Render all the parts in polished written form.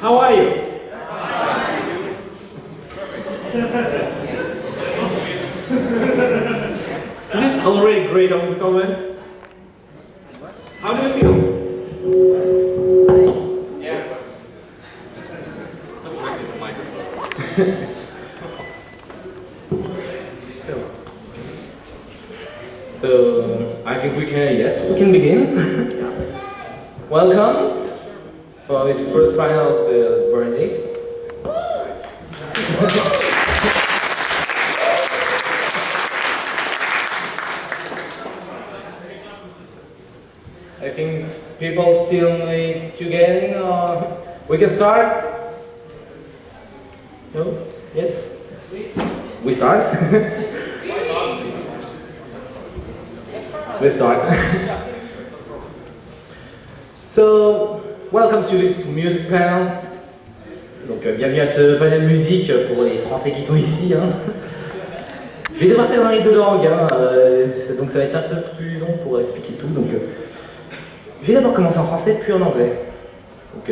How are you? Is it already great on the comment? How do you feel? Yeah. Stop breaking the microphone. So I think we can begin. Welcome for this first panel of the Bronydays. I think people still need to get in, or we can start. No? Yes? We start? Let's start. So, welcome to this music panel. Donc, bienvenue à ce panel musique pour les Français qui sont ici. Hein. Je vais devoir faire dans les deux langues, hein, donc ça va être un peu plus long pour expliquer tout. Donc, je vais d'abord commencer en français puis en anglais. Donc,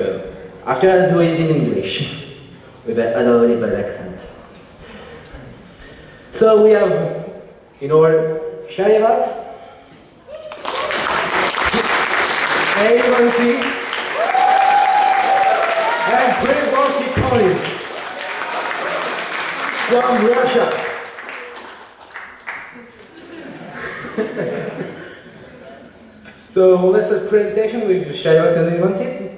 after I do it in English with an audible accent. So we have in our Shy Box. Hey, Lucy. And Brave Walkie College from Russia. So let's start presentation with Shayos and Ivanti.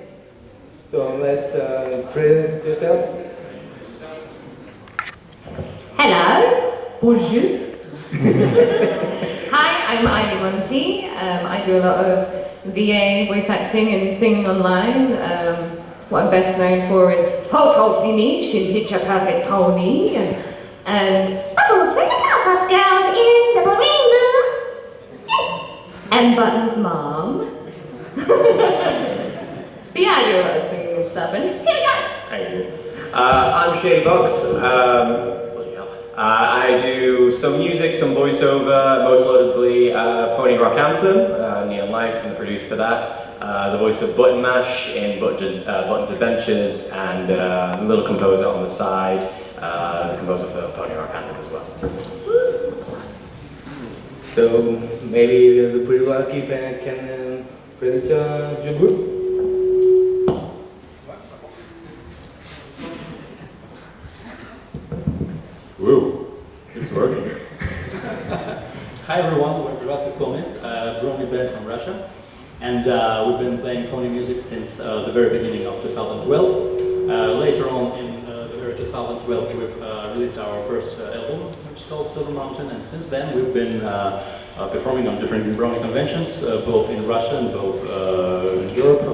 So let's present yourself. Hello, bonjour. Hi, I'm Ivanti. I do a lot of VA, voice acting and singing online. What I'm best known for is photo finish in Picture Perfect Pony and Bubbles from the Powerpuff Girls in the Flamingo. Yes. And Buttons Mom. But yeah, I do a lot of singing and stuff, and here we go. Thank you. I'm Shady Box. I do some music, some voiceover, most notably Pony Rock Anthem. Neon Lights and the producer for that. The voice of Button Mash in Button's Adventures, and a little composer on the side, the composer for Pony Rock Anthem as well. So maybe the pretty lucky can present your group. Whoa, it's working. Hi everyone, we're Rasmus Komis, Bronydays from Russia, and we've been playing pony music since the very beginning of 2012. Later on in the very 2012 we've released our first album, which is called Silver Mountain, and since then we've been performing on different Brony conventions, both in Russia and both in Europe.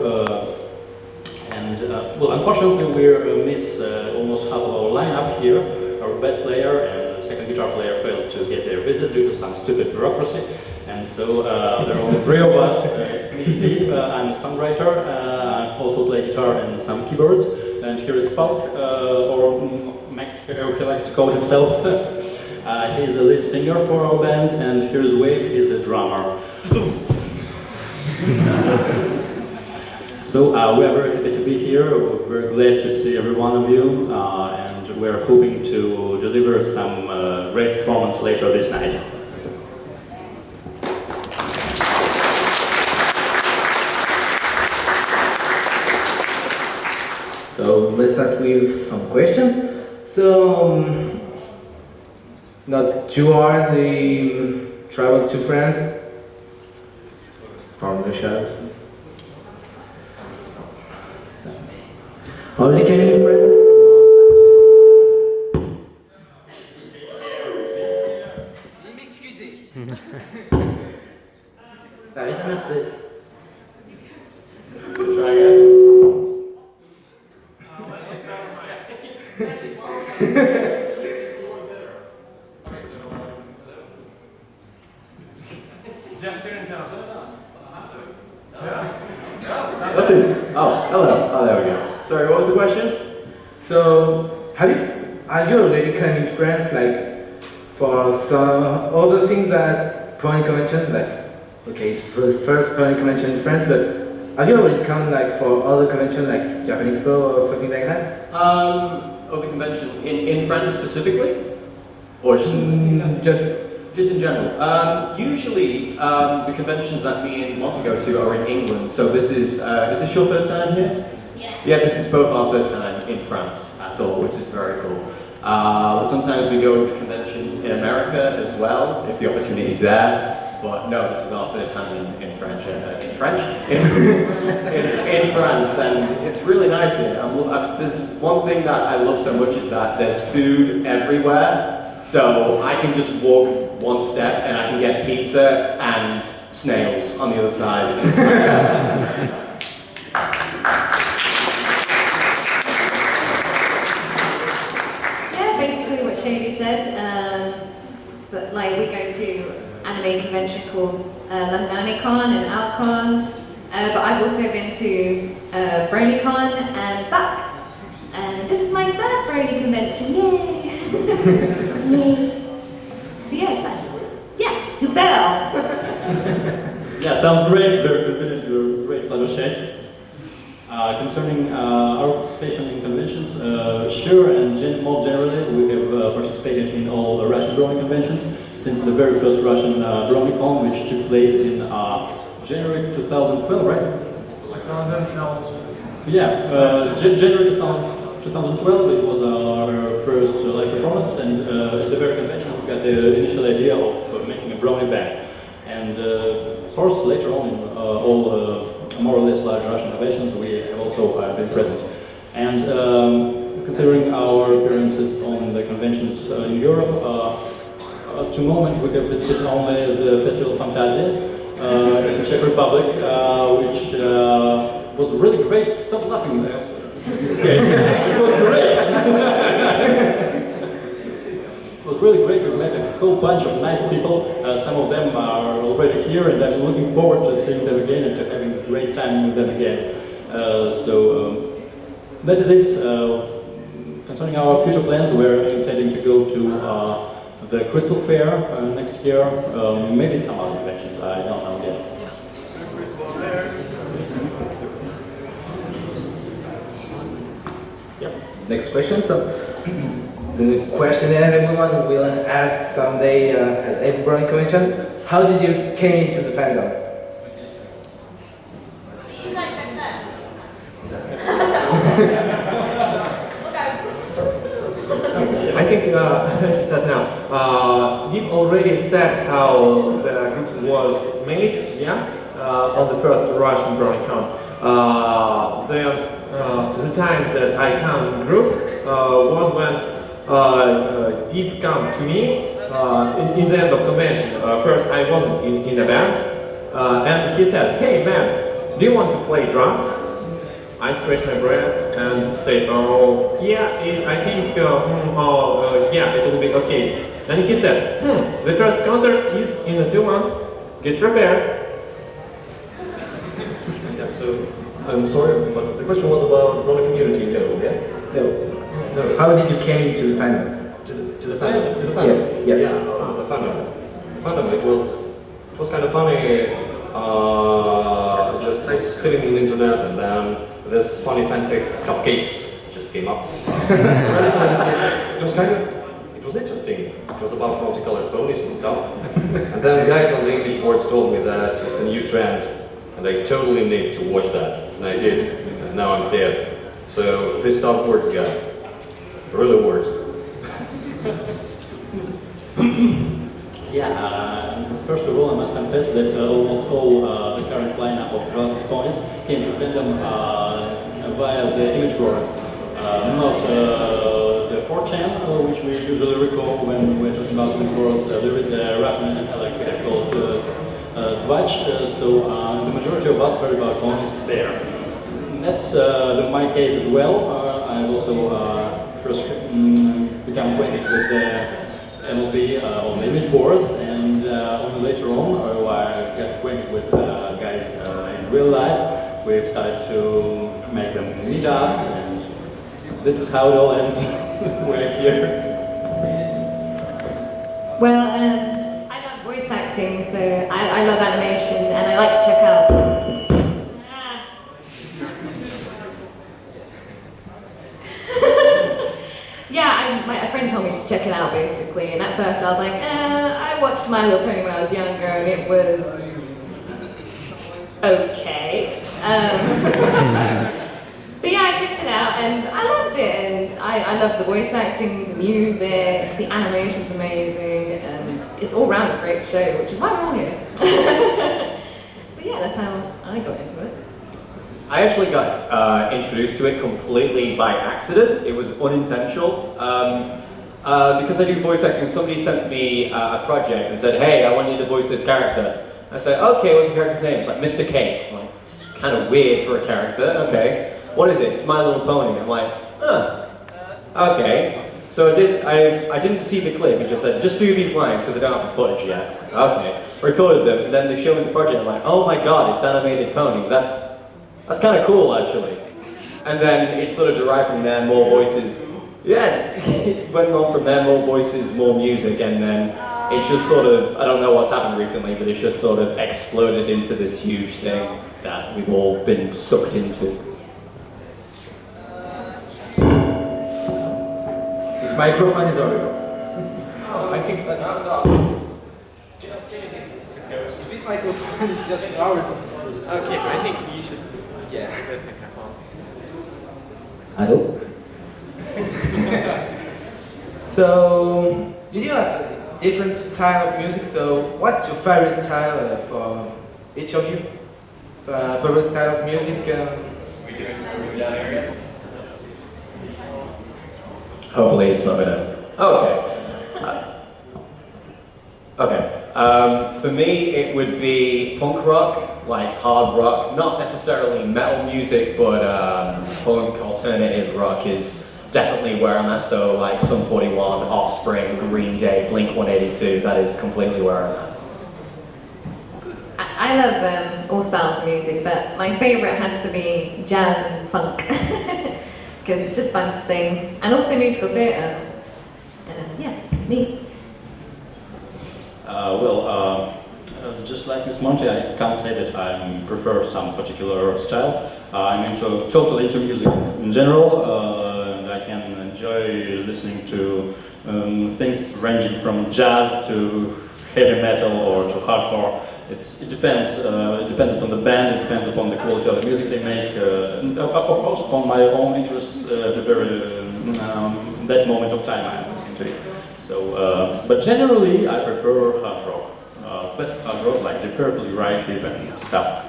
Well, unfortunately we miss almost half of our lineup here. Our bass player and second guitar player failed to get their visits due to some stupid bureaucracy, and so there are only three of us. It's me, Deep. I'm a songwriter. I also play guitar and some keyboards. And here is Falk, or Max, he likes to call himself. He's a lead singer for our band, and here's Wave, he's a drummer. So we are very happy to be here. We're very glad to see every one of you, and we're hoping to deliver some great performance later this night. So let's start with some questions. So not too hard. They traveled to France from the shadows. Already came in France. Ça risque un peu. Try again. Oh, hello. Oh, there we go. Sorry, what was the question? So have you already come in France, like for some other things that Pony convention, like okay, it's first Pony convention in France, but Have you already come like for other conventions like Japan Expo or something like that? Of the convention in France specifically, or just just in general. Usually, the conventions that me and want to go to are in England. So this is this your first time here? Yeah. Yeah, this is both our first time in France at all, which is very cool. Sometimes we go to conventions in America as well, if the opportunity is there. But no, this is our first time in France, in France, and it's really nice here. There's one thing that I love so much is that there's food everywhere. So I can just walk one step and I can get pizza and snails on the other side. Yeah, basically what Shady said. But like we go to anime convention called London AnimeCon and OutCon. But I've also been to BronyCon and back. And this is my third Brony convention. Yay! Yay! So yeah, it's fun. Yeah, super! Yeah, sounds great. Very good, great Fluttershy. Concerning our participation in conventions, sure, and more generally, we have participated in all the Russian Brony conventions since the very first Russian BronyCon, which took place in January 2012, right? Yeah, January 2012, it was our first live performance, and at the very convention we got the initial idea of making a Brony band. And of course, later on in all more or less large Russian conventions, we have also been present. And considering our appearances on the conventions in Europe, to the moment we have visited only the Festival Fantasia in the Czech Republic, which was really great. Stop laughing there. Okay. It was great. It was really great. We met a whole bunch of nice people. Some of them are already here, and I'm looking forward to seeing them again and to having a great time with them again. That is it. Concerning our future plans, we're intending to go to the Crystal Fair next year, maybe some other conventions, I don't know yet. Next question. So, the question that everyone will ask someday at every Brony convention: how did you came into the fandom? You guys go I think she said now. You've already said how the group was made, yeah, on the first Russian BronyCon. The time that I come group was when Deep come to me in the end of convention. First I wasn't in a band, and he said, "Hey man, do you want to play drums?" I scratched my brain and said, "Oh, yeah, I think, yeah, it will be okay." And he said, "The first concert is in 2 months. Get prepared." Yeah, so I'm sorry, but the question was about Brony community, no, yeah? No. How did you came to the fandom? To the fandom? To the fandom? Yes. Yeah, the fandom. The fandom, it was kind of funny, just sitting on the internet, and then this funny fanfic Cupcakes just came up. It was interesting. It was about multicolored ponies and stuff. And then guys on the English boards told me that it's a new trend, and I totally need to watch that. And I did, and now I'm there. So this stuff works, guys. It really works. Yeah, first of all, I must confess that almost all the current lineup of Russian ponies came to fandom via the image boards. Not the 4chan, which we usually recall when we're talking about image boards. There is a Russian like called Twitch, so the majority of us heard about ponies there. That's my case as well. I've also first become acquainted with the MLB on the image boards, and only later on, I got acquainted with guys in real life. We've started to make them meetups, and this is how it all ends. We're here. Well, I love voice acting, so I love animation, and I like to check out a friend told me to check it out basically, and at first I was like, I watched My Little Pony when I was younger, and it was okay. But yeah, I checked it out, and I loved it, and I loved the voice acting, the music, the animation's amazing, and it's all round a great show, which is why we're all here. But yeah, that's how I got into it. I actually got introduced to it completely by accident. It was unintentional. Because I do voice acting, somebody sent me a project and said, hey, I want you to voice this character. I said, okay, what's the character's name? It's like Mr. Cake. I'm like, it's kind of weird for a character, okay. What is it? It's My Little Pony. I'm like, okay. So I didn't see the clip, it just said, just do these lines because I don't have the footage yet. Okay. Recorded them, and then they showed me the project, I'm like, oh my god, it's animated ponies. That's kind of cool, actually. And then it sort of derived from there, more voices. Yeah, it went on from there, more voices, more music, and then it's just sort of, I don't know what's happened recently, but it's just sort of exploded into this huge thing that we've all been sucked into. This microphone is horrible. Oh, I think that now it's off. It's a ghost. This microphone is just horrible. Okay, but I think you should. Yeah. Hello? So, you do have a different style of music, so what's your favorite style for each of you? Favorite style of music? We doing that area? Hopefully it's not gonna. Okay. Okay. For me, it would be punk rock, like hard rock. Not necessarily metal music, but punk alternative rock is definitely where I'm at. So like Sum 41, Offspring, Green Day, Blink 182. That is completely where I'm at. I love all styles of music, but my favourite has to be jazz and funk. Because it's just fun to sing. And also musical theatre. Yeah, it's neat. Just like Miss Monty, I can't say that I prefer some particular style. I'm totally into music in general, and I can enjoy listening to things ranging from jazz to heavy metal or to hardcore. It depends. It depends upon the band. It depends upon the quality of the music they make. Of course, upon my own interests. That moment of time I'm listening to it. So, but generally, I prefer hard rock. Classic hard rock like the Purple, Right Hip and stuff.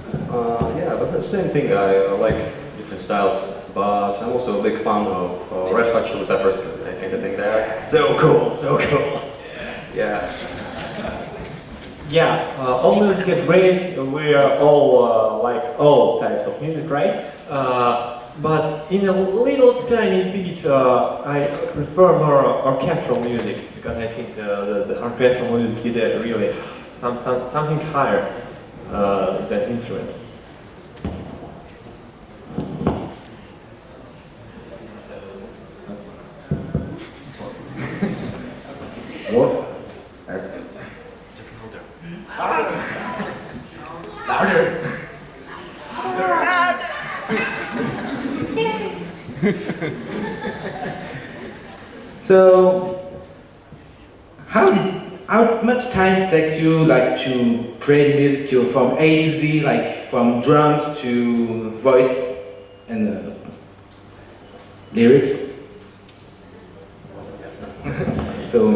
Yeah, but the same thing. I like different styles, but I'm also a big fan of Red Hot Chili Peppers. Anything there? So cool, so cool. Yeah. Yeah, all music is great. We are all like all types of music, right? But in a little tiny bit, I prefer more orchestral music because I think the orchestral music is really something higher than instrument. What? Louder! So, how much time it takes you like to create music from A to Z, like from drums to voice and lyrics? So,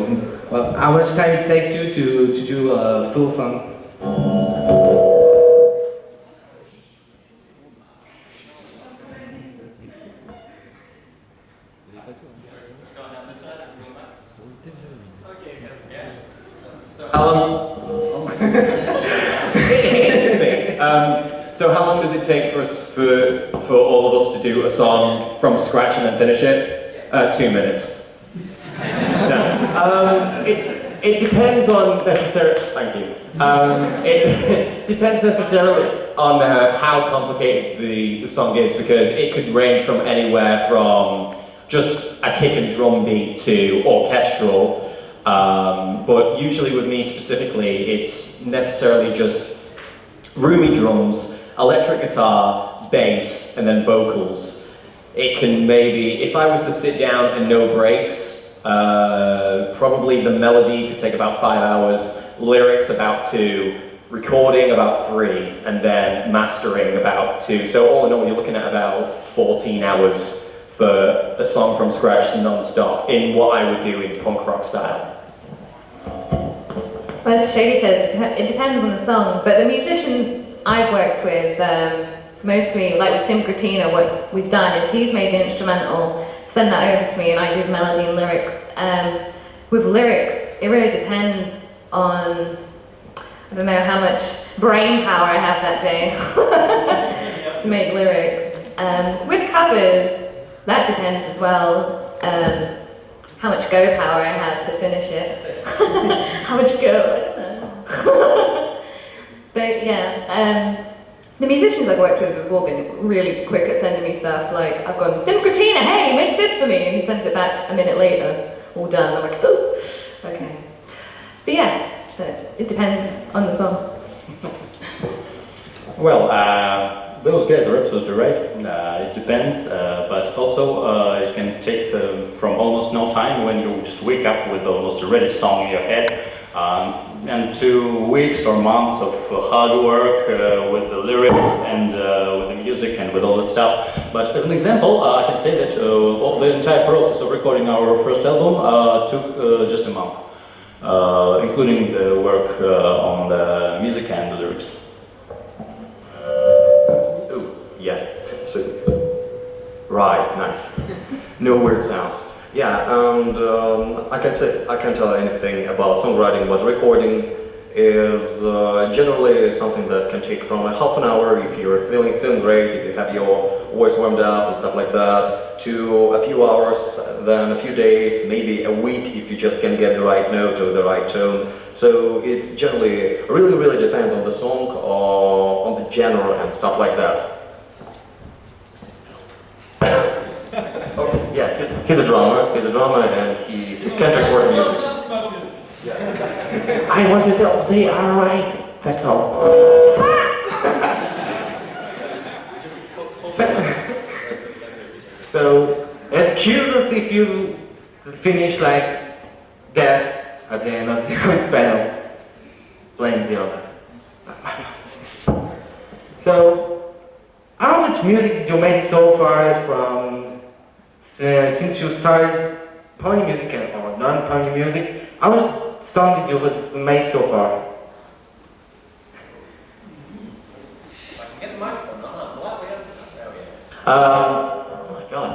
well, how much time it takes you to do a full song? So how long does it take for all of us to do a song from scratch and then finish it? 2 minutes. It depends on necessarily. Thank you. It depends necessarily on how complicated the song is, because it could range from anywhere from just a kick and drum beat to orchestral. But usually with me specifically, it's necessarily just roomy drums, electric guitar, bass, and then vocals. it can maybe, if I was to sit down and no breaks, probably the melody could take about 5 hours, lyrics about 2, recording about 3, and then mastering about 2. So all in all, you're looking at about 14 hours for a song from scratch non-stop in what I would do in punk rock style. Well, as Shady says, it depends on the song, but the musicians I've worked with, mostly, like with Simkratina, what we've done is he's made the instrumental, send that over to me, and I do the melody and lyrics. With lyrics, it really depends on, I don't know how much brain power I have that day to make lyrics. With covers, that depends as well. How much go power I have to finish it. How much go, I don't know. But yeah, the musicians I've worked with have all been really quick at sending me stuff. Like, I've gone, Simkratina, hey, make this for me, and he sends it back a minute later, all done. I'm like, oh, okay. But yeah, it depends on the song. Well, those guys are absolutely right. It depends, but also it can take from almost no time when you just wake up with almost a ready song in your head, and 2 weeks or months of hard work with the lyrics and with the music and with all the stuff. But as an example, I can say that the entire process of recording our first album took just a month, including the work on the music and the lyrics. Yeah, so, right, nice. No weird sounds. Yeah, and I can't tell anything about songwriting, but recording is generally something that can take from a half an hour if you're feeling great, if you have your voice warmed up and stuff like that, to a few hours, then a few days, maybe a week if you just can get the right note or the right tone. So it's generally really depends on the song or on the genre and stuff like that. Oh, yeah, he's a drummer and he can't record music. I wanted to say alright, that's all. So, excuse us if you finish like death at the end of this panel. Blame the other. So, how much music did you make so far from since you started pony music or non-pony music? How much song did you make so far? Get the microphone, Oh my god.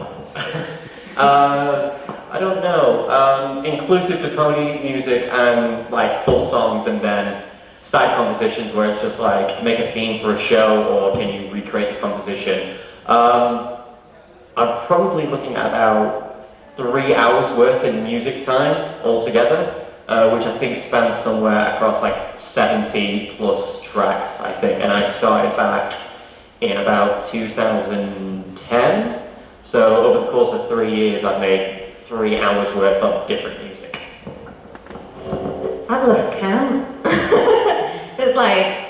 I don't know. Inclusive to pony music and like full songs and then side compositions where it's just like make a theme for a show or can you recreate this composition. I'm probably looking at about 3 hours worth in music time altogether, which I think spans somewhere across like 70 plus tracks, I think. And I started back in about 2010. So over the course of 3 years, I've made 3 hours worth of different music. I've lost count. There's like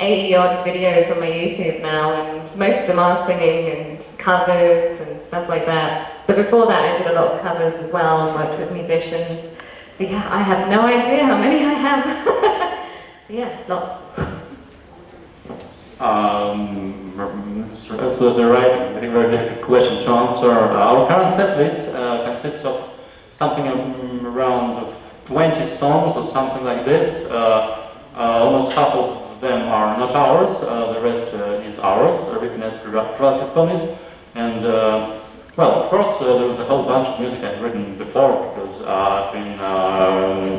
80 odd videos on my YouTube now, and most of them are singing and covers and stuff like that. But before that, I did a lot of covers as well and worked with musicians. So yeah, I have no idea how many I have. Yeah, lots. Absolutely right. I think very difficult question to answer. Our current set list consists of something around 20 songs or something like this. Almost half of them are not ours. The rest is ours, written as Bronydays ponies. And well, of course, there was a whole bunch of music I've written before because I've been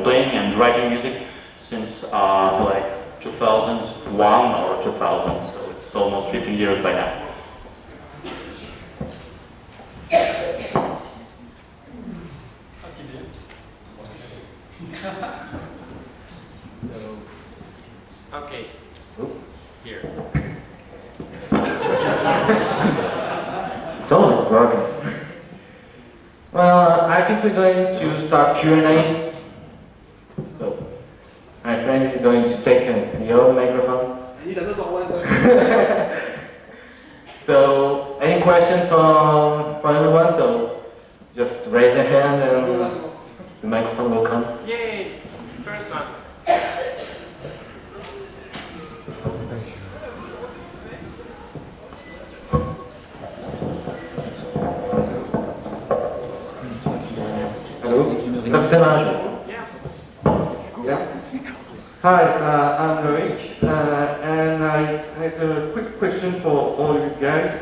playing and writing music since like 2001 or 2000. So it's almost 15 years by now. Okay. Here. It's always broken. Well, I think we're going to start Q&As. So, my friend is going to take the other microphone. So So, any questions from everyone? So, just raise your hand and the microphone will come. Yay! First one. Hello? Captain Ange. Yeah. Hi, I'm Loic, and I have a quick question for all you guys.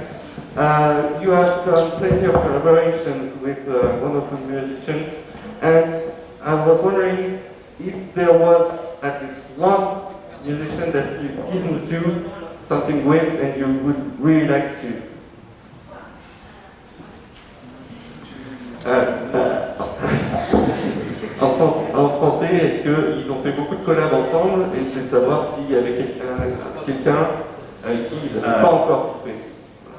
You have done plenty of collaborations with wonderful musicians, and I was wondering if there was at least one musician that you didn't do something with and you would really like to. En français, est-ce qu'ils ont fait beaucoup de collabs ensemble et c'est de savoir s'il y avait quelqu'un avec qui ils n'avaient pas encore fait.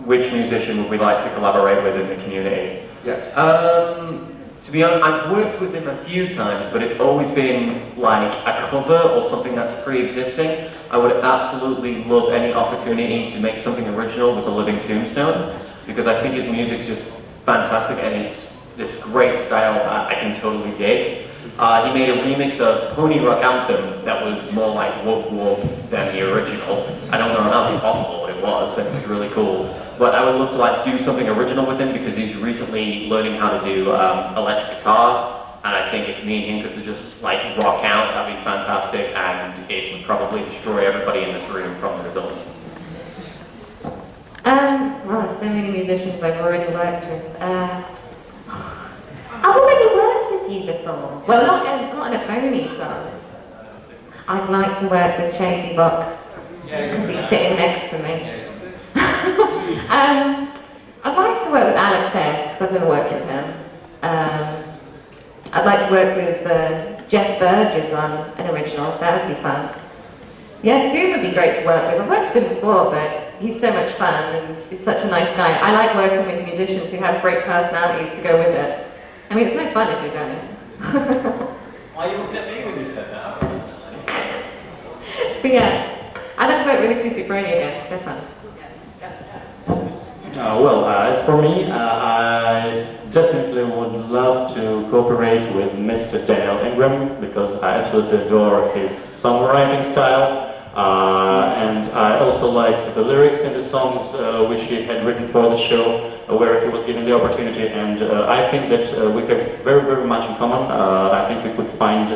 Which musician would we like to collaborate with in the community? Yeah. To be honest, I've worked with him a few times, but it's always been like a cover or something that's pre-existing. I would absolutely love any opportunity to make something original with a living tombstone, because I think his music's just fantastic and it's this great style that I can totally dig. He made a remix of Pony Rock Anthem that was more like whoop whoop than the original. I don't know how possible it was, and it was really cool. But I would love to like do something original with him because he's recently learning how to do electric guitar, and I think if me and him could just like rock out, that'd be fantastic, and it would probably destroy everybody in this room from the result. Well, so many musicians I've already worked with. I've already worked with you before. Well, not on a pony song. I'd like to work with Shady Box because he's sitting next to me. I'd like to work with Alex S because I've been working with him. I'd like to work with Jeff Burgess on an original. That would be fun. Yeah, Toon would be great to work with. I've worked with him before, but he's so much fun and he's such a nice guy. I like working with musicians who have great personalities to go with it. I mean, it's no fun if you don't. Why are you looking at me when you said that? But yeah, I'd like to work with Acoustic Brony again. They're fun. As for me, I definitely would love to cooperate with Mr. Daniel Ingram because I absolutely adore his songwriting style. And I also liked the lyrics in the songs which he had written for the show, where he was given the opportunity. And I think that we have very, very much in common. I think we could find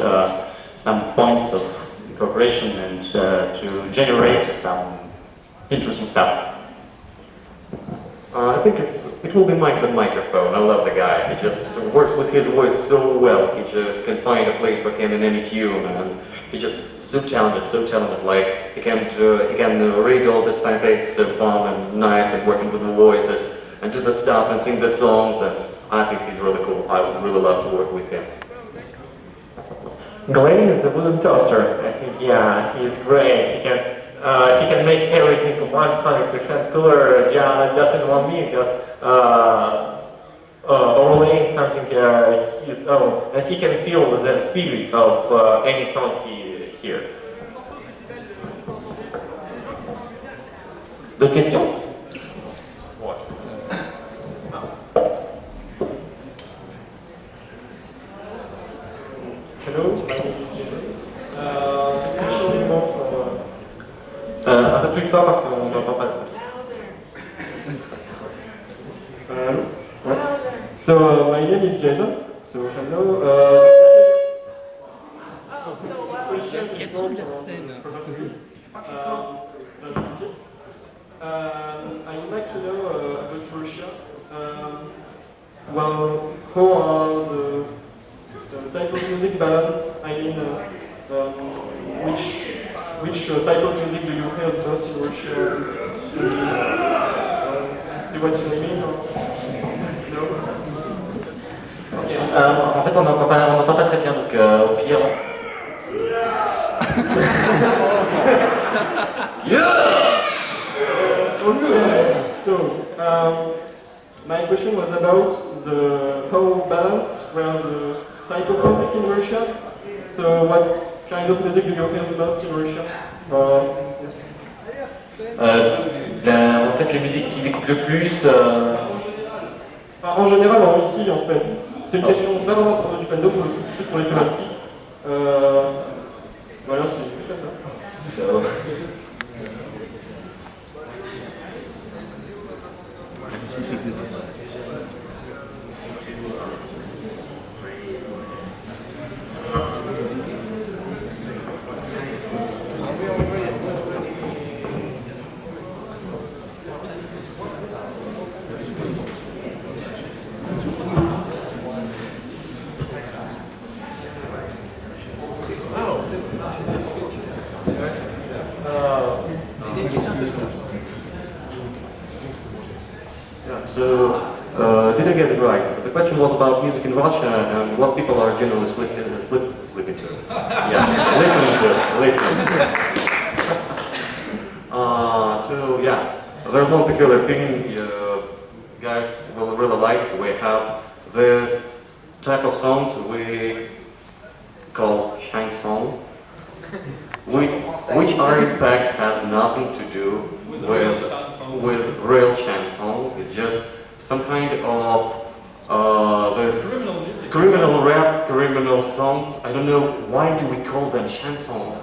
some points of cooperation and to generate some interesting stuff. I think it will be Mike the microphone. I love the guy. He just works with his voice so well. He just can find a place for him in any tune, and he just so talented. Like he can read all this fanfics so fun and nice, and working with the voices and do the stuff and sing the songs. And I think he's really cool. I would really love to work with him. Glenn is the wooden toaster. I think, yeah, he's great. He can make everything 100% cooler just in 1 minute, just overlaying something his own, and he can feel the spirit of any song he hears. The question? What? Hello, my name is Jason. Especially more from Un peu plus fort parce qu'on n'entend pas. So my name is Jason. So hello. I would like to know about Russia. Well, how are the type of music balanced? I mean, which type of music do you hear the most in Russia? See what you mean? No? En fait, on n'entend pas très bien, donc au pire. Yeah! Okay. So, my question was about how balanced were the type of music in Russia. So, what kind of music do you hear the most in Russia? Ben, en fait, les musiques qu'ils écoutent le plus... En général, aussi, en fait. C'est une question pas vraiment pour du fandom, mais c'est plus pour les thématiques. Voilà, c'est plus ça. Did I get it right? The question was about music in Russia and what people are generally sleeping to. Yeah, listen. So there's one peculiar thing you guys will really like. We have this type of songs we call chanson, which are in fact has nothing to do with real chanson. It's just some kind of this criminal rap, criminal songs. I don't know why do we call them chanson,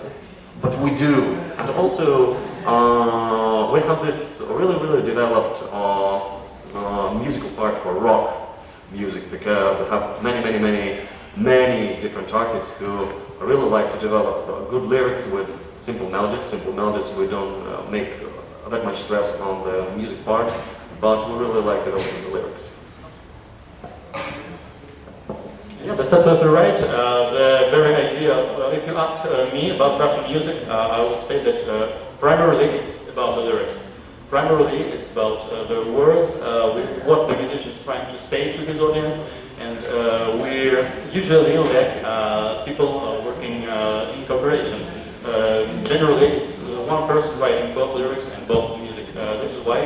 but we do. And also we have this really developed musical part for rock music, because we have many different artists who really like to develop good lyrics with simple melodies. We don't make that much stress on the music part, but we really like developing the lyrics. Yeah, that's absolutely right. The very idea, if you ask me about Russian music, I would say that primarily it's about the lyrics. Primarily it's about the words, with what the musician is trying to say to his audience, and we're usually like people working in cooperation. Generally it's one person writing both lyrics and both music. This is why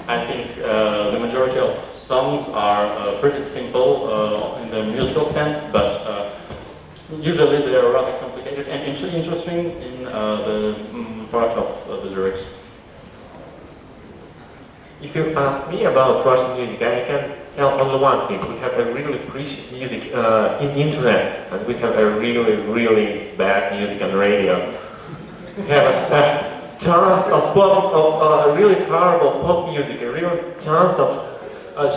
I think the majority of songs are pretty simple in the musical sense, but usually they are rather complicated and interesting in the part of the lyrics. If you ask me about Russian music, I can tell only one thing. We have a really precious music in internet, and we have a really bad music on radio. We have tons of really horrible pop music, tons of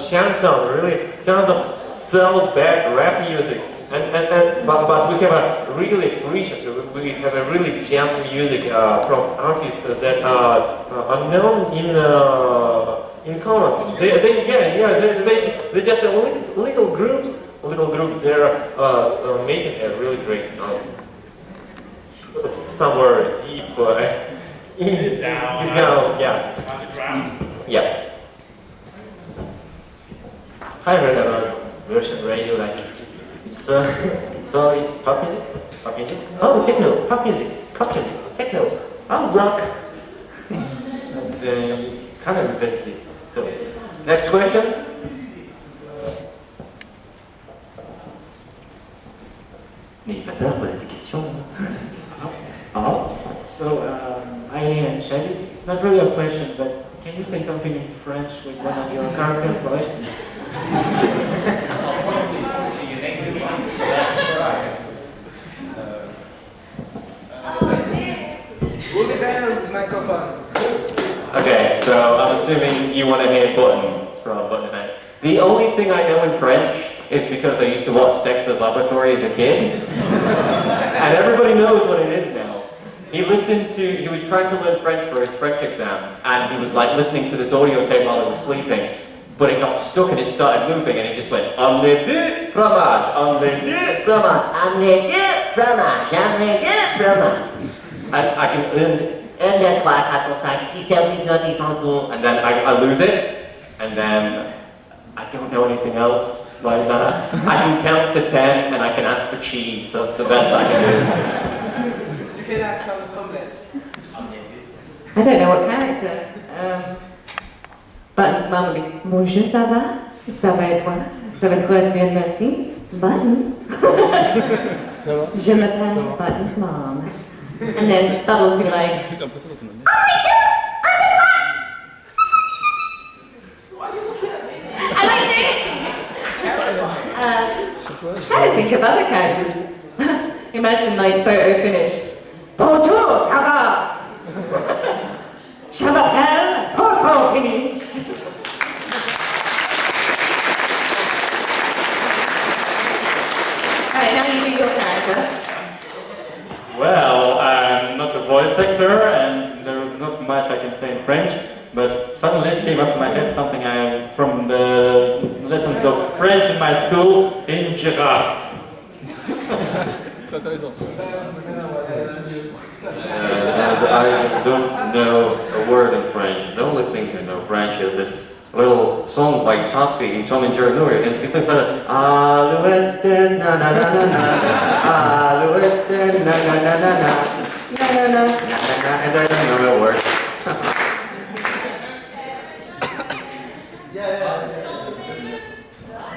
chanson, really tons of so bad rap music. But we have a really precious, we have a really gentle music from artists that are unknown in common. They just little groups. They're making a really great sound. Somewhere deep, down, yeah. I heard about Russian radio, like it's all pop music. Oh, techno, pop music, techno. Oh, rock. It's kind of repetitive. So, next question. Mais pas peur de poser des questions. So, I am Shaggy. It's not really a question, but can you say something in French with one of your characters' voice? Microphone. Okay, so I'm assuming you want to hear Button from Bronydays. The only thing I know in French is because I used to watch Dexter's Laboratory as a kid. And everybody knows what it is now. He was trying to learn French for his French exam, and he was like listening to this audio tape while he was sleeping, but it got stuck and it started looping, and he just went, omelette de fromage, omelette de fromage, omelette de fromage, omelette de fromage. And I can and then 3, 4, 5, 6, 7, 8, 9, 10, 11, and then I lose it, and then I don't know anything else like that. I can count to 10 and I can ask for cheese, so that's the best I can do. You can ask some comments. I don't know what character. Button's mum would be, bonjour, ça va et toi? Ça va très bien, merci. Button. Je m'appelle Button's mom. And then Bubbles would be like, oh my god, Trying to think of other characters. Imagine like photo finish. Bonjour, ça va? Je m'appelle photo finish. Alright, now you do your character. Well, I'm not a voice actor, and there is not much I can say in French, but suddenly it came up to my head something from the lessons of French in my school in Girard. And I don't know a word in French. The only thing I know French is this little song by Toffee in Tom and Jerry. No, it's Alouette, na na na na na, Alouette, na na na na na, na na na na, and I don't know a word.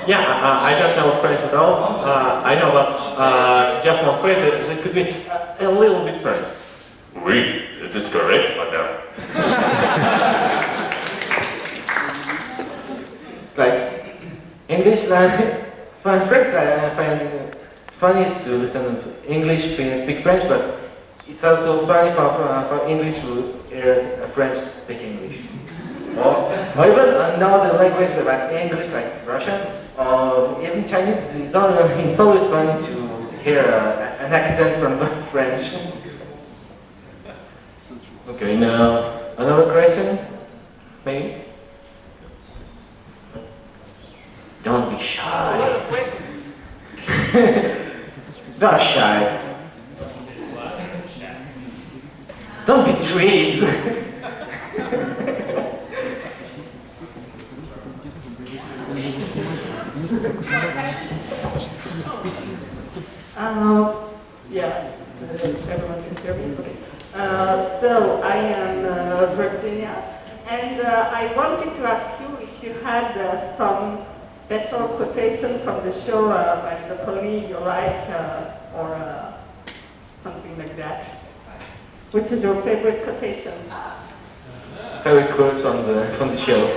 Yeah, I don't know French at all. I know that just one phrase, it could be a little bit French. Oui, it is correct, madame. It's like English, find French, find funny to listen to English, speak French, but it's also funny for English to hear a French speak English. Or even another language like English, like Russian, or even Chinese. It's always funny to hear an accent from French. Okay, now another question, maybe. Don't be shy. Not shy. Don't be trees. Yes, everyone can hear me. Okay. So I am Virginia, and I wanted to ask you if you had some special quotation from the show, like the pony you like, or something like that. Which is your favorite quotation? Favorite quotes from the show.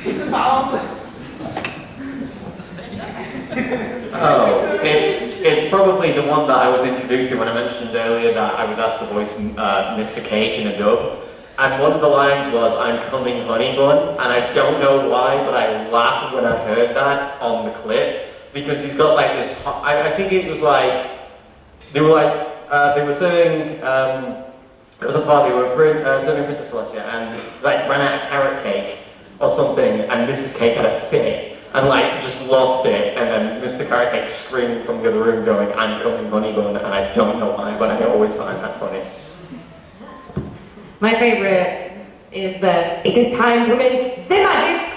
It's a bomb. Oh, it's probably the one that I was introduced to when I mentioned earlier that I was asked to voice Mr. Cake in a dub. And one of the lines was, "I'm coming honey bun," and I don't know why, but I laughed when I heard that on the clip, because he's got like this, I think it was like, they were serving, it was a party, they were serving Princess Celestia, and like ran out of carrot cake or something, and Mrs. Cake had a fit, and like just lost it, and then Mr. Carrot Cake screamed from the other room going, "I'm coming honey bun," and I don't know why, but I always find that funny. My favorite is "It is time to make the magics."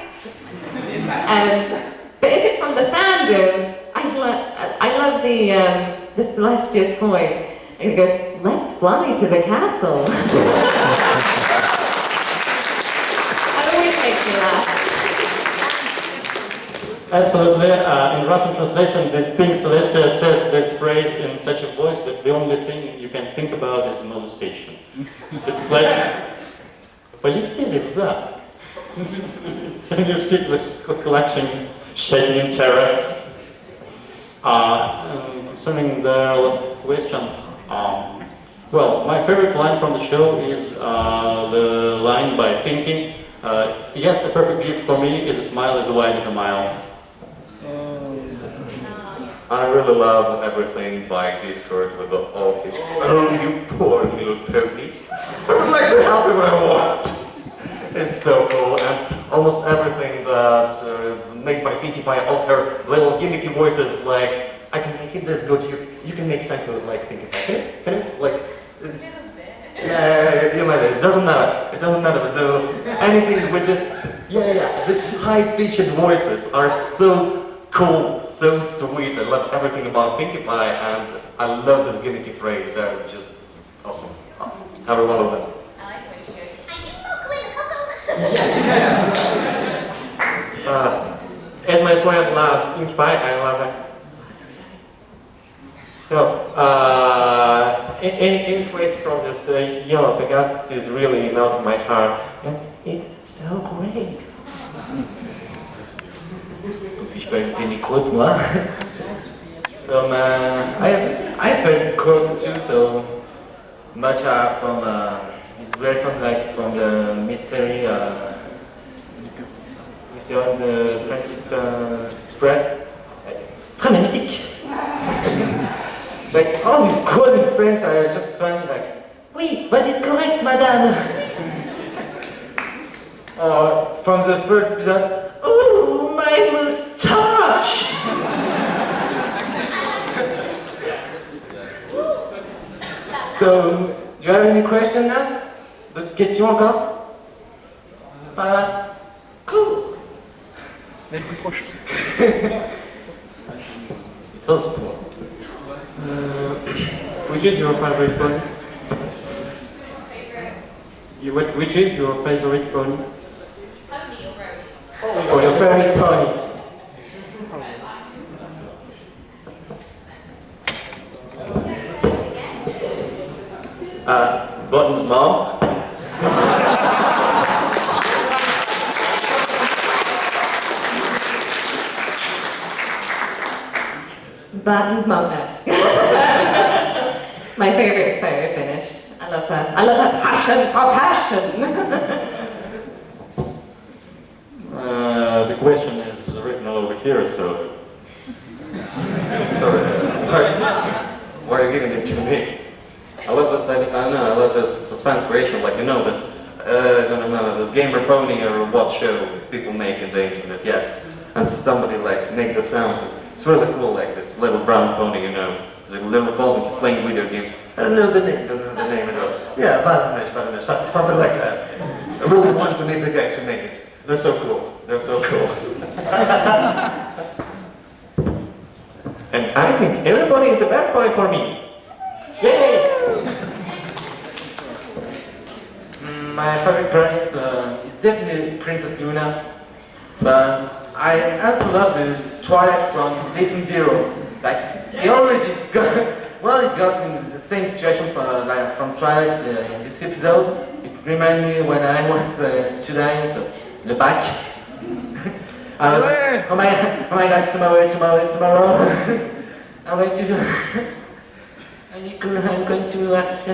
But if it's from the fandom, I love the Celestia toy. And it goes, "Let's fly to the castle." That always makes me laugh. Absolutely. In Russian translation, this Pink Celestia says this phrase in such a voice that the only thing you can think about is molestation. It's like, "Полетели в зад." And you see this collection shaking in terror. Concerning the question, well, my favorite line from the show is the line by Pinky. Yes, a perfect gift for me is a smile as wide as a mile. I really love everything by Discord with all his, "Oh, you poor little ponies." I would like to help you when I want. It's so cool, and almost everything that is made by Pinkie Pie, all her little gimmicky voices, like, "I can make it this good, you can make something like Pinkie Pie. Can you, like, yeah, you might, it doesn't matter, but anything with this, these high-pitched voices are so cool, so sweet. I love everything about Pinkie Pie, and I love this gimmicky phrase. They're just awesome. Every one of them. I like when she goes, "I can look like a cocoa." As my friend loves Pinkie Pie, I love it. So, in Freight from this yellow Pegasus is really melting my heart, and it's so great. Si je peux ajouter mes quotes, moi. I've heard quotes too, so much are from, it's very from like from the mystery, Mystery on the Friendship Express. Très magnifique. Like all these quotes in French are just fun, like, oui, that is correct, madame. Or from the first episode, oh, my moustache. So, do you have any question now? D'autres questions encore? Pas? Cool. Mais le plus proche. It's also cool. Which is your favorite pony? Which is your favorite pony? Or your favorite pony? Button's mom. Button's mom now. My favorite is very Finnish. I love her. I love her passion for passion. The question is written all over here, so. Sorry. Why are you giving it to me? I love this, I don't know, I love this transpiration, like, you know, this, I don't know, this gamer pony or what show people make in the internet, yeah. And somebody, like, make the sounds. It's really cool, like, this little brown pony, you know. It's a little pony just playing video games. I don't know the name, you know. Yeah, Bronydays, something like that. I really want to meet the guys who make it. They're so cool. They're so cool. And I think everybody is the best pony for me. Yay! My favorite pony is definitely Princess Luna, but I also love the Twilight from Lesson Zero. Like, they already got in the same situation from Twilight in this episode. It reminded me when I was studying, so in the back. I was like, oh my god, it's tomorrow. I'm going to... I'm going to laugh.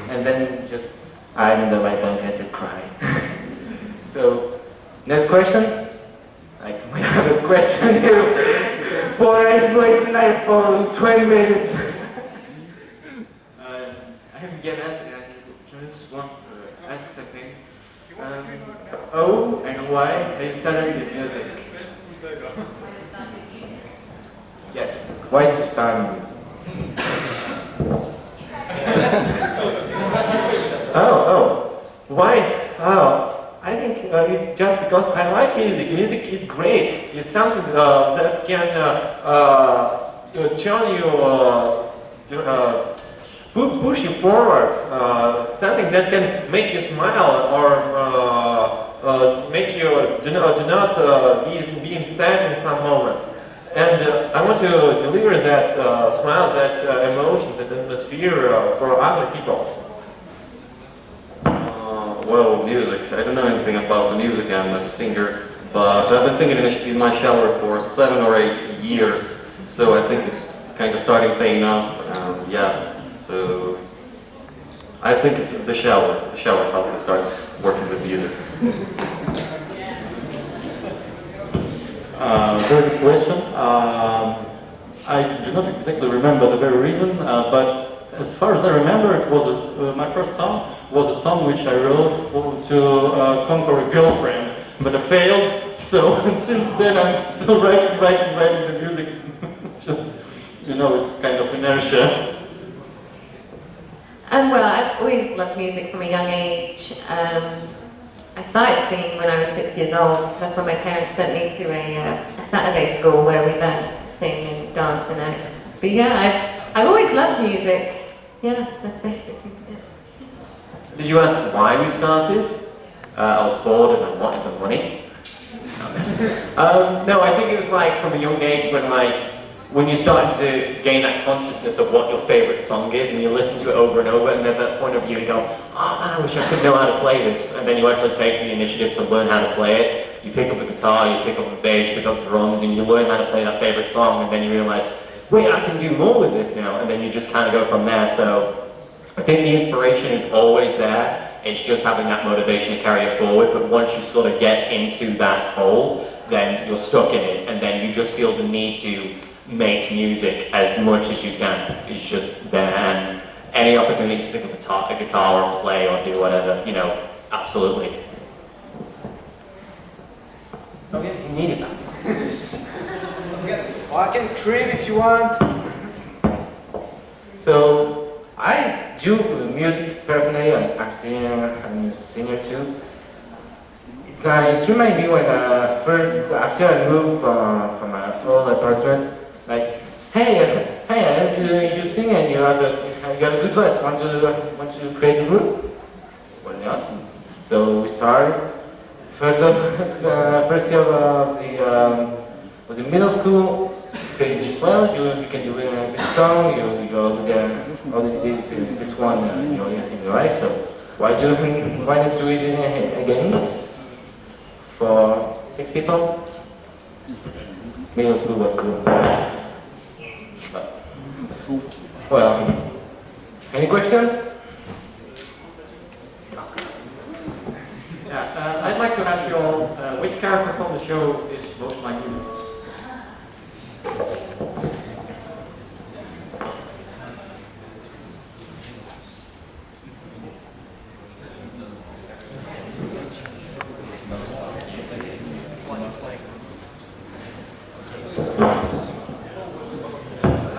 And then just, I'm in the right blanket to cry. So, next question? Like, we have a question here. Wait tonight for 20 minutes. I have to get that. Just one answer something. Oh, and why are you studying the music? Yes. Why did you start music? Why? I think it's just because I like music. Music is great. It's something that can turn you, push you forward. Something that can make you smile or make you do not be sad in some moments. And I want to deliver that smile, that emotion, that atmosphere for other people. Well, music. I don't know anything about the music. I'm a singer, but I've been singing in my shower for 7 or 8 years, so I think it's kind of starting paying off. Yeah, so I think it's the shower. The shower probably started working with music. Very good question. I do not exactly remember the very reason, but as far as I remember, it was my first song was a song which I wrote to conquer a girlfriend, but I failed. So since then, I'm still writing the music. Just, you know, it's kind of inertia. Well, I've always loved music from a young age. I started singing when I was 6 years old. That's when my parents sent me to a Saturday school where we learned to sing and dance and act. But yeah, I've always loved music. Yeah, that's basically it. Did you ask why we started? I was bored and I wanted the money. No, I think it was like from a young age when like when you're starting to gain that consciousness of what your favorite song is, and you listen to it over and over, and there's that point of view you go, oh man, I wish I could know how to play this, and then you actually take the initiative to learn how to play it. You pick up a guitar, you pick up a bass, you pick up drums, and you learn how to play that favorite song, and then you realize, wait, I can do more with this now, and then you just kind of go from there. So I think the inspiration is always there. It's just having that motivation to carry it forward, but once you sort of get into that hole, then you're stuck in it, and then you just feel the need to make music as much as you can. It's just there, and any opportunity to pick up a guitar or play or do whatever, you know, absolutely. Okay, you need it. Well, I can scream if you want. So I do music personally. I'm a singer too. It reminds me when first after I moved from my old apartment, like, hey, you sing and you have a good voice. Want to create a group? Why not? So we started. First year of the middle school. Say, well, you can do this song. You go this one in your life. So why not do it again? For 6 people? Middle school was cool. Well, any questions? Yeah, I'd like to ask you all, which character from the show is most like you?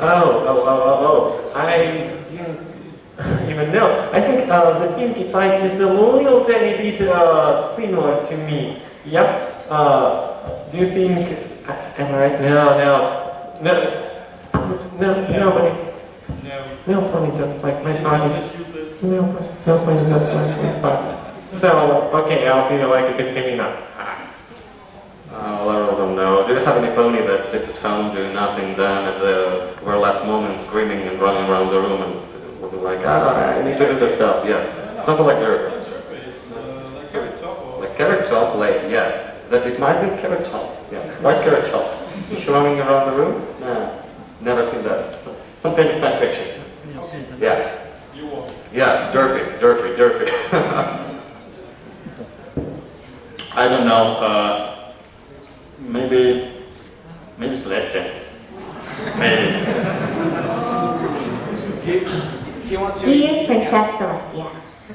Oh, I didn't even know. I think the Pinkie Pie is a little tiny bit similar to me. Yep. Do you think am I right? No, funny, just like my body. No, funny, just like my body. So, okay, I'll be like a good penny now. Well, I really don't know. Do you have any pony that sits at home doing nothing, then at the very last moment screaming and running around the room and will be like, I need to do this stuff, yeah. Something like that. Like Carrot Top? Like Carrot Top, like, yeah. That it might be Carrot Top, yeah. Why's Carrot Top? Is she running around the room? No, never seen that. Some kind of fan fiction. Yeah. Yeah, derpy. I don't know, maybe Celeste. Maybe. He wants you He is Princess Celestia.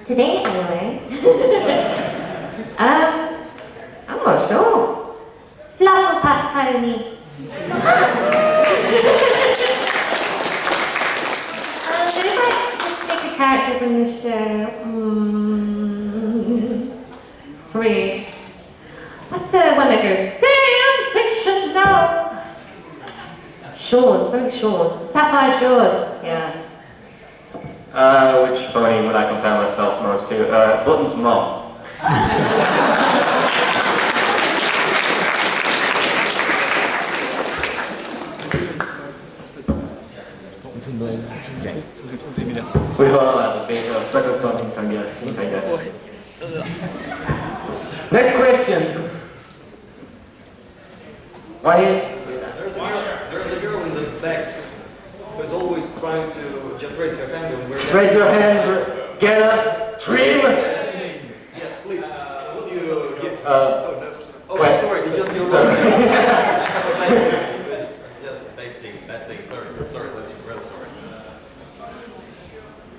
Today I learned. I'm not sure. Flufflepuff Pony. But if I just pick a character from the show, three. What's the one that goes, Sam, no? Shores, something Shores. Sapphire Shores, yeah. Which pony would I compare myself most to? Button's mom. We all have a bit of circus inside us. Next questions. Why? There's a girl in the back who's always trying to just raise her hand when we're... Raise your hand, get up, scream! Yeah, please, will you give... wait. I'm sorry, it's just your role. I have a bad just they sing, sorry, real sorry.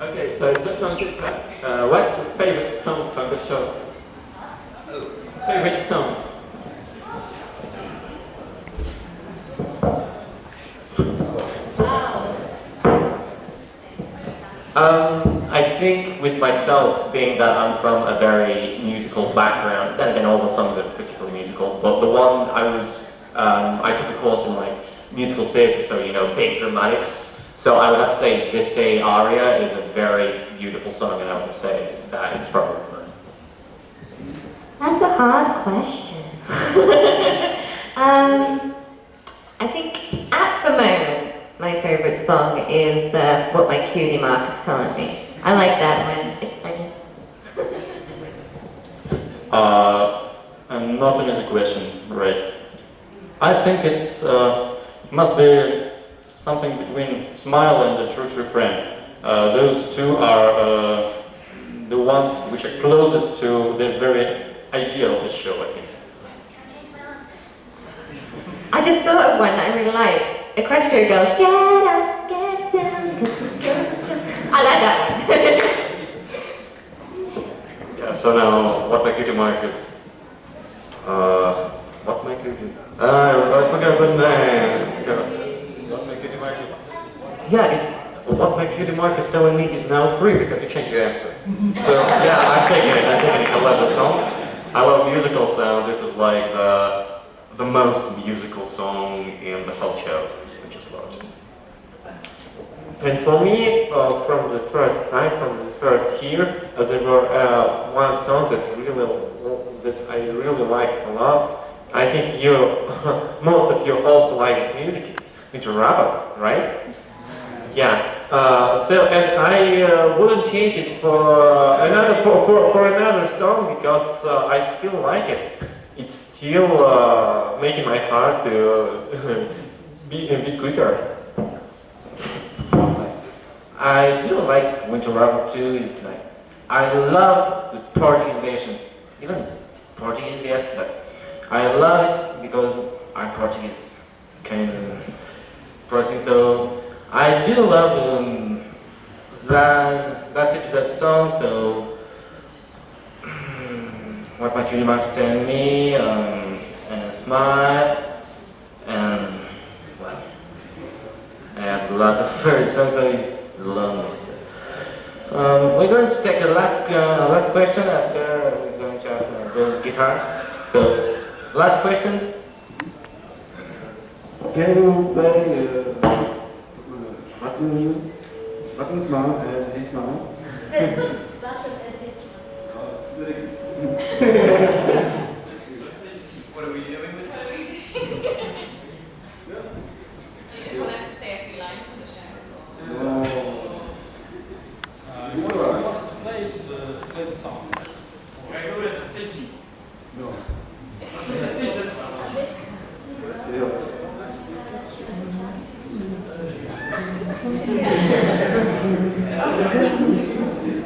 Okay, so just wanted to ask, what's your favorite song from the show? Favorite song? I think with myself, being that I'm from a very musical background, then again all the songs are particularly musical, but the one I took a course in like musical theatre, so you know, big dramatics. So I would have to say This Day Aria is a very beautiful song, and I would say that is probably mine. That's a hard question. I think at the moment, my favorite song is What My Cutie Mark Is Telling Me. I like that one. It's funny. And not an easy question, right? I think it must be something between Smile and the Church Refrain. Those two are the ones which are closest to the very idea of the show, I think. I just thought of one that I really like. Equestria Girls, get up, get down, get down. I like that one. Yeah, so now, what my cutie mark is? What my cutie? I forgot the name. What my cutie mark is? Yeah, it's what my cutie mark is telling me is now free because you changed your answer. So yeah, I'm taking it. I love the song. I love musicals, so this is like the most musical song in the whole show. I just love it. And for me, from the first time, from the first year, there were one song that I really liked a lot. I think you, most of you also like music. It's rap, right? Yeah. And I wouldn't change it for another song because I still like it. It's still making my heart to beat a bit quicker. I do like Winter Rubber too. It's like I love the Portuguese. Even it's Portuguese, yes, but I love it because I'm Portuguese. It's kind of Portuguese, so I do love that last episode song. So what my cutie marks telling me, and Smile, and well, I have a lot of favorite songs. So it's the long list. We're going to take the last question after we're going to have the guitar. So, last question. Can you play button small and this small? What are we doing with that? You just want us to say a few lines from the show. Play the song. I go with sentence. No.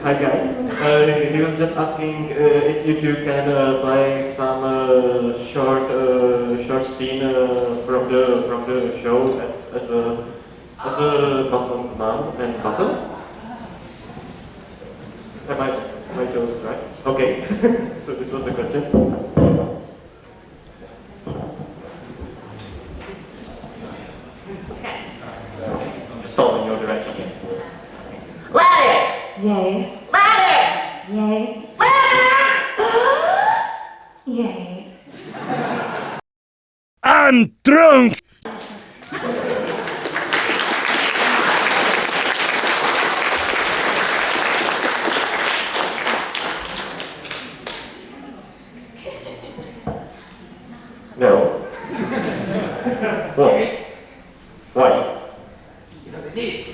Hi guys. He was just asking if you two can play some short scene from the show as a Button's mom and Button. Am I told it right? Okay. So this was the question. Okay. I'm just following your direction. Louder! Yay. Louder! Yay. Louder! Yay. I'm drunk! No. Why? Why? Because I need it.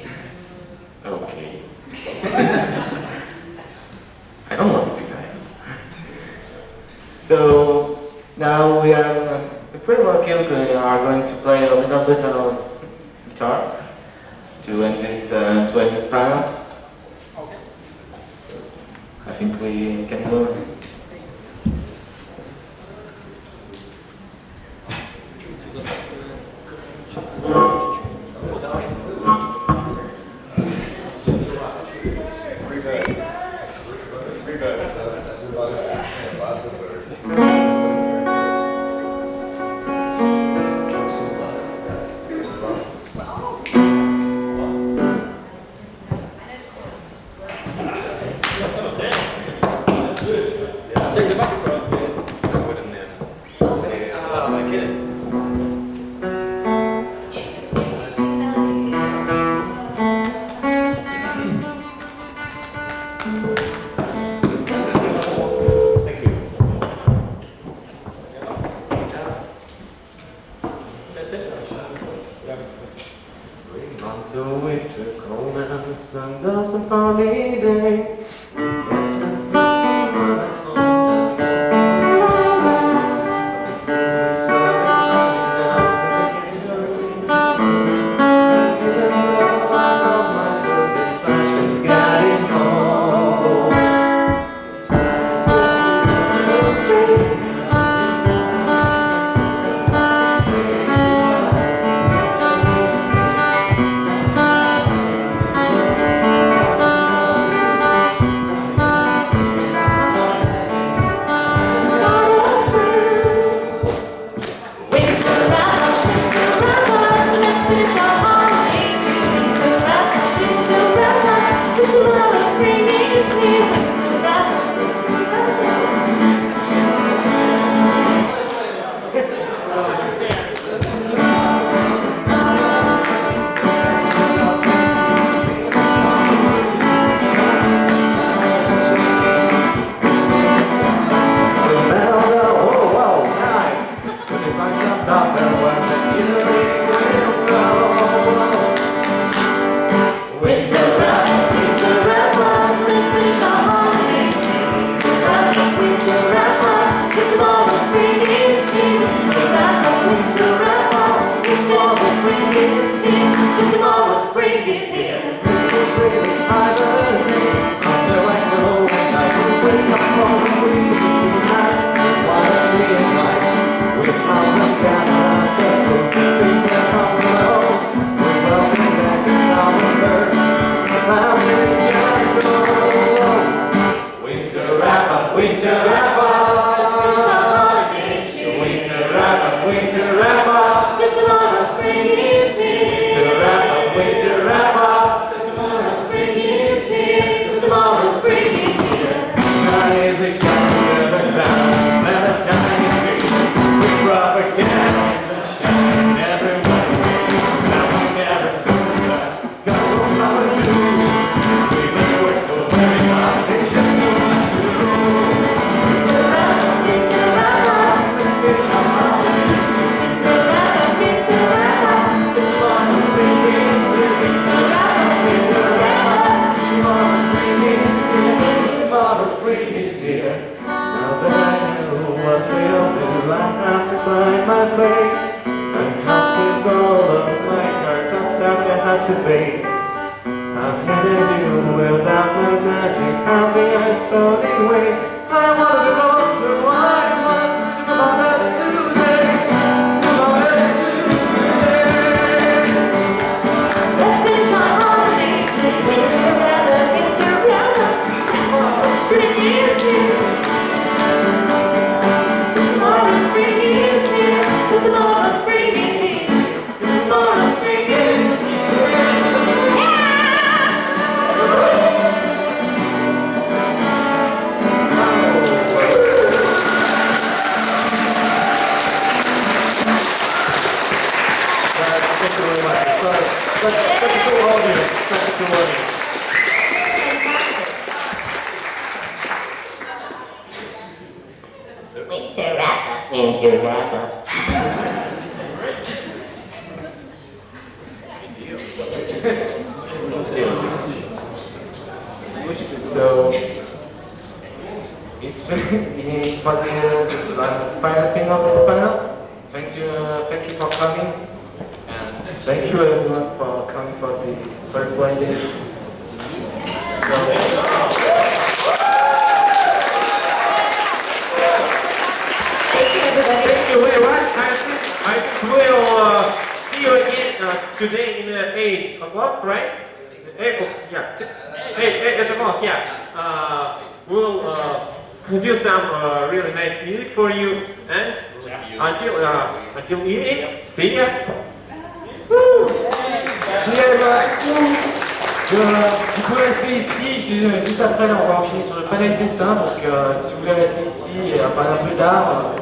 Okay. I don't want to be guided. So now we are pretty well killed. We are going to play a little bit of guitar to end this panel. Okay. I think we can go. That's good. and dozen funny days. So it was the final thing of this panel. Thank you for coming, and thank you everyone for coming for the third Bronydays. Thank you very much. I think we'll see you again today in 8 o'clock, right? 8 o'clock, yeah. 8 o'clock, yeah. We'll do some really nice music for you, and until evening, see ya. Vous pouvez rester ici, juste après on va enchaîner sur le panel dessin, donc si vous voulez rester ici et parler un peu d'art,